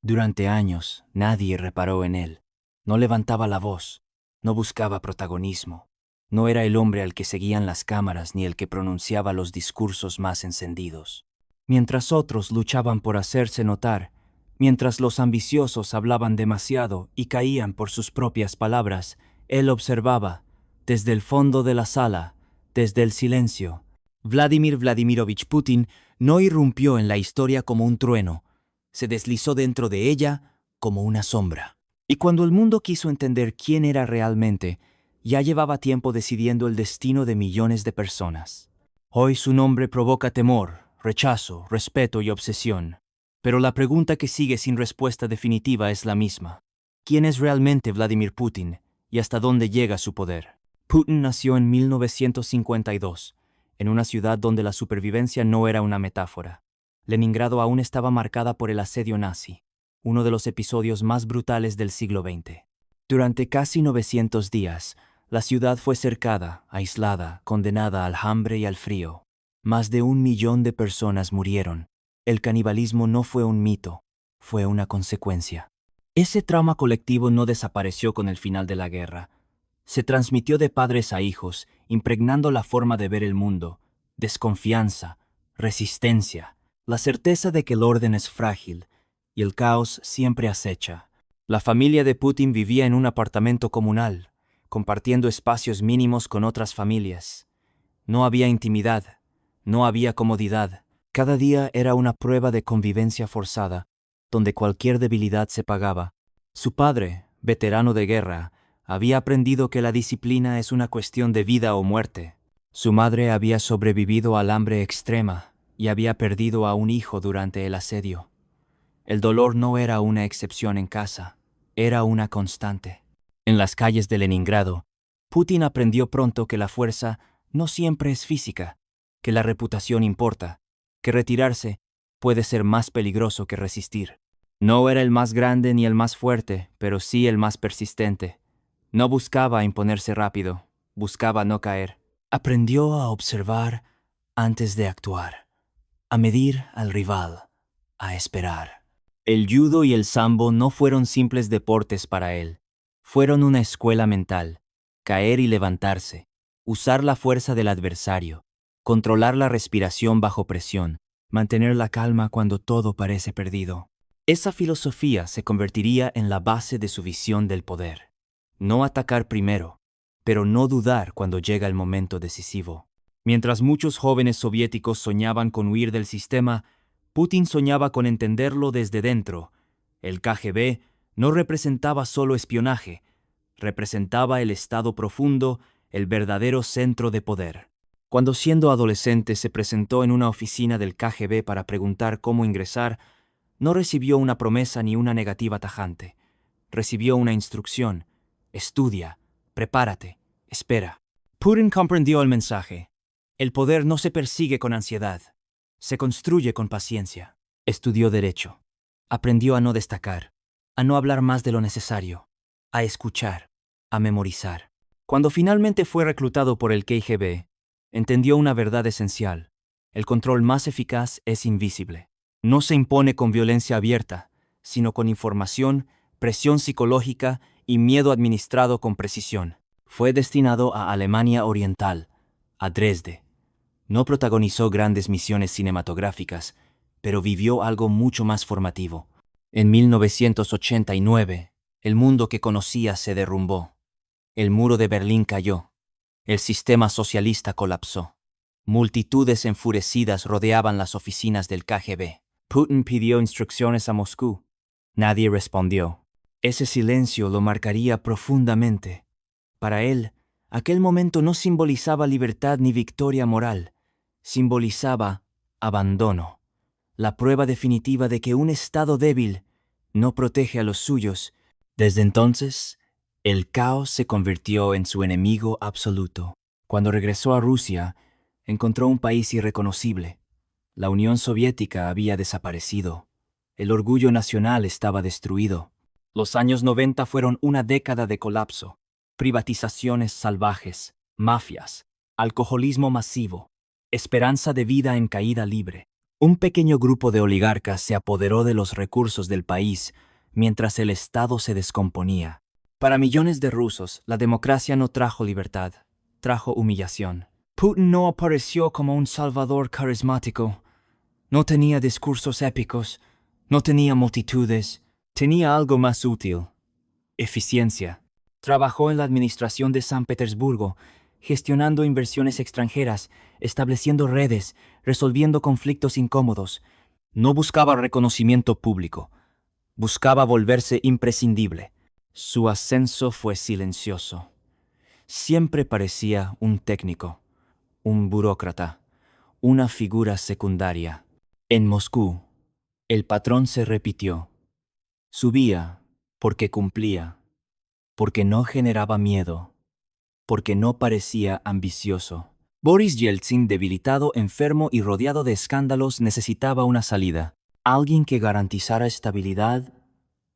Durante años, nadie reparó en él. No levantaba la voz, no buscaba protagonismo. No era el hombre al que seguían las cámaras ni el que pronunciaba los discursos más encendidos. Mientras otros luchaban por hacerse notar, mientras los ambiciosos hablaban demasiado y caían por sus propias palabras, él observaba, desde el fondo de la sala, desde el silencio. Vladimir Vladimirovich Putin no irrumpió en la historia como un trueno, se deslizó dentro de ella como una sombra. Y cuando el mundo quiso entender quién era realmente, ya llevaba tiempo decidiendo el destino de millones de personas. Hoy su nombre provoca temor, rechazo, respeto y obsesión. Pero la pregunta que sigue sin respuesta definitiva es la misma. ¿Quién es realmente Vladimir Putin y hasta dónde llega su poder? Putin nació en 1952, en una ciudad donde la supervivencia no era una metáfora. Leningrado aún estaba marcada por el asedio nazi, uno de los episodios más brutales del siglo XX. Durante casi 900 días, la ciudad fue cercada, aislada, condenada al hambre y al frío. Más de 1 millón de personas murieron. El canibalismo no fue un mito, fue una consecuencia. Ese trauma colectivo no desapareció con el final de la guerra. Se transmitió de padres a hijos, impregnando la forma de ver el mundo, desconfianza, resistencia, la certeza de que el orden es frágil y el caos siempre acecha. La familia de Putin vivía en un apartamento comunal, compartiendo espacios mínimos con otras familias. No había intimidad, no había comodidad. Cada día era una prueba de convivencia forzada, donde cualquier debilidad se pagaba. Su padre, veterano de guerra, había aprendido que la disciplina es una cuestión de vida o muerte. Su madre había sobrevivido al hambre extrema y había perdido a un hijo durante el asedio. El dolor no era una excepción en casa, era una constante. En las calles de Leningrado, Putin aprendió pronto que la fuerza no siempre es física, que la reputación importa, que retirarse puede ser más peligroso que resistir. No era el más grande ni el más fuerte, pero sí el más persistente. No buscaba imponerse rápido, buscaba no caer. Aprendió a observar antes de actuar, a medir al rival, a esperar. El judo y el sambo no fueron simples deportes para él. Fueron una escuela mental. Caer y levantarse, usar la fuerza del adversario, controlar la respiración bajo presión, mantener la calma cuando todo parece perdido. Esa filosofía se convertiría en la base de su visión del poder. No atacar primero, pero no dudar cuando llega el momento decisivo. Mientras muchos jóvenes soviéticos soñaban con huir del sistema, Putin soñaba con entenderlo desde dentro. El KGB no representaba solo espionaje, representaba el estado profundo, el verdadero centro de poder. Cuando siendo adolescente se presentó en una oficina del KGB para preguntar cómo ingresar, no recibió una promesa ni una negativa tajante. Recibió una instrucción: estudia, prepárate, espera. Putin comprendió el mensaje. El poder no se persigue con ansiedad, se construye con paciencia. Estudió Derecho. Aprendió a no destacar, a no hablar más de lo necesario, a escuchar, a memorizar. Cuando finalmente fue reclutado por el KGB, entendió una verdad esencial: el control más eficaz es invisible. No se impone con violencia abierta, sino con información, presión psicológica y miedo administrado con precisión. Fue destinado a Alemania Oriental, a Dresde. No protagonizó grandes misiones cinematográficas, pero vivió algo mucho más formativo. En 1989, el mundo que conocía se derrumbó. El muro de Berlín cayó. El sistema socialista colapsó. Multitudes enfurecidas rodeaban las oficinas del KGB. Putin pidió instrucciones a Moscú. Nadie respondió. Ese silencio lo marcaría profundamente. Para él, aquel momento no simbolizaba libertad ni victoria moral. Simbolizaba abandono. La prueba definitiva de que un Estado débil no protege a los suyos. Desde entonces, el caos se convirtió en su enemigo absoluto. Cuando regresó a Rusia, encontró un país irreconocible. La Unión Soviética había desaparecido. El orgullo nacional estaba destruido. Los años 90 fueron una década de colapso. Privatizaciones salvajes, mafias, alcoholismo masivo, esperanza de vida en caída libre. Un pequeño grupo de oligarcas se apoderó de los recursos del país mientras el Estado se descomponía. Para millones de rusos, la democracia no trajo libertad, trajo humillación. Putin no apareció como un salvador carismático. No tenía discursos épicos, no tenía multitudes, tenía algo más útil: eficiencia. Trabajó en la administración de San Petersburgo, gestionando inversiones extranjeras, estableciendo redes, resolviendo conflictos incómodos. No buscaba reconocimiento público, buscaba volverse imprescindible. Su ascenso fue silencioso. Siempre parecía un técnico, un burócrata, una figura secundaria. En Moscú, el patrón se repitió. Subía porque cumplía, porque no generaba miedo, porque no parecía ambicioso. Boris Yeltsin, debilitado, enfermo y rodeado de escándalos, necesitaba una salida. Alguien que garantizara estabilidad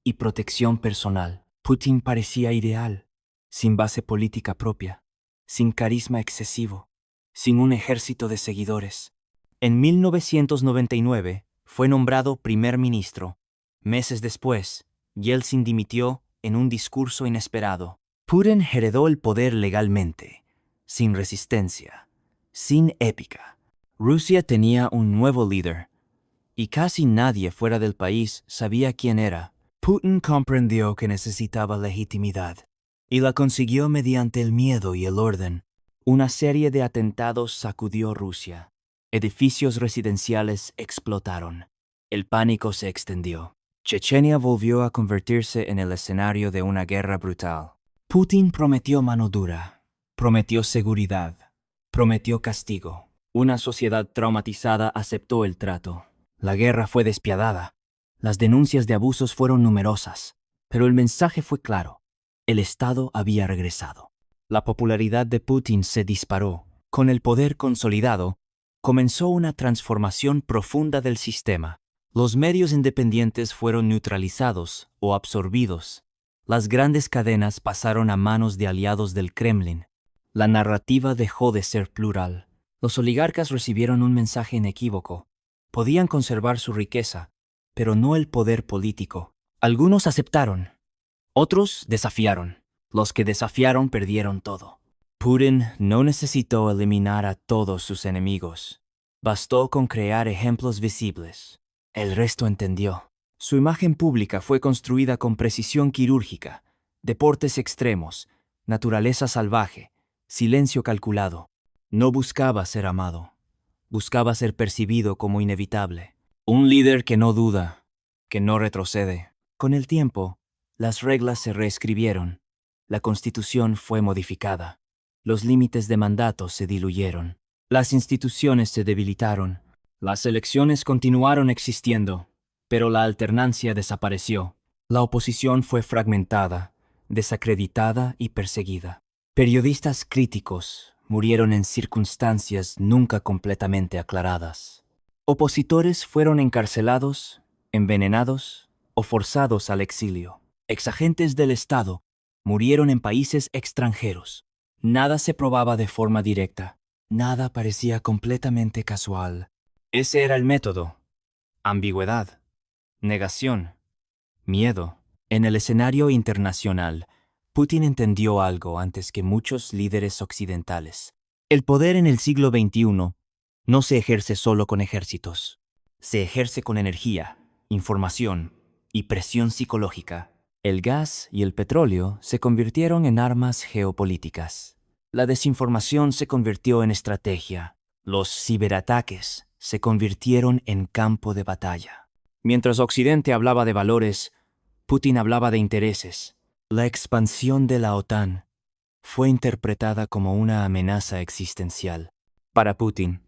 y protección personal. Putin parecía ideal, sin base política propia, sin carisma excesivo, sin un ejército de seguidores. En 1999 fue nombrado primer ministro. Meses después, Yeltsin dimitió en un discurso inesperado. Putin heredó el poder legalmente, sin resistencia, sin épica. Rusia tenía un nuevo líder, y casi nadie fuera del país sabía quién era. Putin comprendió que necesitaba legitimidad, y la consiguió mediante el miedo y el orden. Una serie de atentados sacudió Rusia. Edificios residenciales explotaron. El pánico se extendió. Chechenia volvió a convertirse en el escenario de una guerra brutal. Putin prometió mano dura, prometió seguridad, prometió castigo. Una sociedad traumatizada aceptó el trato. La guerra fue despiadada. Las denuncias de abusos fueron numerosas, pero el mensaje fue claro. El Estado había regresado. La popularidad de Putin se disparó. Con el poder consolidado, comenzó una transformación profunda del sistema. Los medios independientes fueron neutralizados o absorbidos. Las grandes cadenas pasaron a manos de aliados del Kremlin. La narrativa dejó de ser plural. Los oligarcas recibieron un mensaje inequívoco. Podían conservar su riqueza, pero no el poder político. Algunos aceptaron, otros desafiaron. Los que desafiaron perdieron todo. Putin no necesitó eliminar a todos sus enemigos. Bastó con crear ejemplos visibles. El resto entendió. Su imagen pública fue construida con precisión quirúrgica, deportes extremos, naturaleza salvaje, silencio calculado. No buscaba ser amado, buscaba ser percibido como inevitable. Un líder que no duda, que no retrocede. Con el tiempo, las reglas se reescribieron. La Constitución fue modificada. Los límites de mandato se diluyeron. Las instituciones se debilitaron. Las elecciones continuaron existiendo, pero la alternancia desapareció. La oposición fue fragmentada, desacreditada y perseguida. Periodistas críticos murieron en circunstancias nunca completamente aclaradas. Opositores fueron encarcelados, envenenados o forzados al exilio. Exagentes del Estado murieron en países extranjeros. Nada se probaba de forma directa. Nada parecía completamente casual. Ese era el método. Ambigüedad, negación, miedo. En el escenario internacional, Putin entendió algo antes que muchos líderes occidentales. El poder en el siglo XXI no se ejerce solo con ejércitos. Se ejerce con energía, información y presión psicológica. El gas y el petróleo se convirtieron en armas geopolíticas. La desinformación se convirtió en estrategia. Los ciberataques se convirtieron en campo de batalla. Mientras Occidente hablaba de valores, Putin hablaba de intereses. La expansión de la OTAN fue interpretada como una amenaza existencial. Para Putin,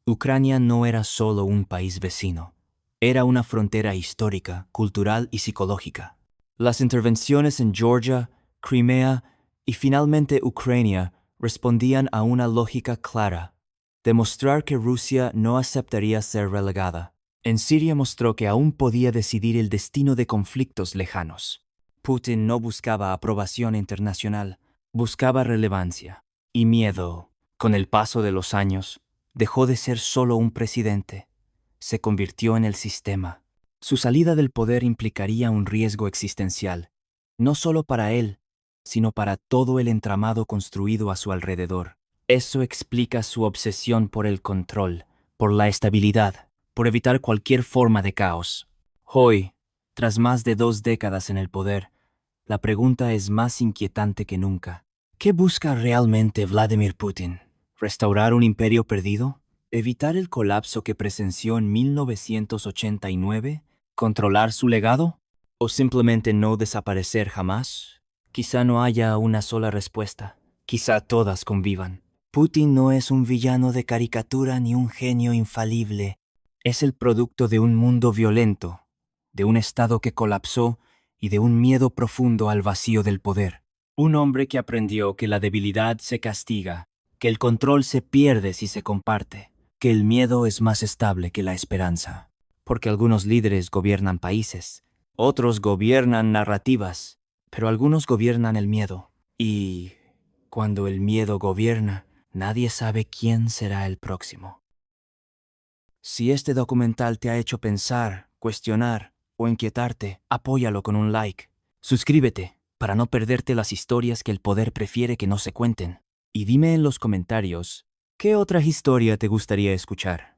Ucrania no era solo un país vecino. Era una frontera histórica, cultural y psicológica. Las intervenciones en Georgia, Crimea y finalmente Ucrania respondían a una lógica clara: demostrar que Rusia no aceptaría ser relegada. En Siria mostró que aún podía decidir el destino de conflictos lejanos. Putin no buscaba aprobación internacional, buscaba relevancia y miedo. Con el paso de los años, dejó de ser solo un presidente. se convirtió en el sistema. Su salida del poder implicaría un riesgo existencial, no solo para él, sino para todo el entramado construido a su alrededor. Eso explica su obsesión por el control, por la estabilidad, por evitar cualquier forma de caos. Hoy, tras más de 2 décadas en el poder, la pregunta es más inquietante que nunca. ¿Qué busca realmente Vladimir Putin? ¿Restaurar un imperio perdido? ¿Evitar el colapso que presenció en 1989? ¿Controlar su legado? ¿O simplemente no desaparecer jamás? Quizá no haya una sola respuesta. Quizá todas convivan. Putin no es un villano de caricatura ni un genio infalible. Es el producto de un mundo violento, de un Estado que colapsó y de un miedo profundo al vacío del poder. Un hombre que aprendió que la debilidad se castiga, que el control se pierde si se comparte, que el miedo es más estable que la esperanza. Porque algunos líderes gobiernan países, otros gobiernan narrativas, pero algunos gobiernan el miedo. Y cuando el miedo gobierna, nadie sabe quién será el próximo. Si este documental te ha hecho pensar, cuestionar o inquietarte, apóyalo con un like. Suscríbete para no perderte las historias que el poder prefiere que no se cuenten. Y dime en los comentarios, ¿qué otra historia te gustaría escuchar?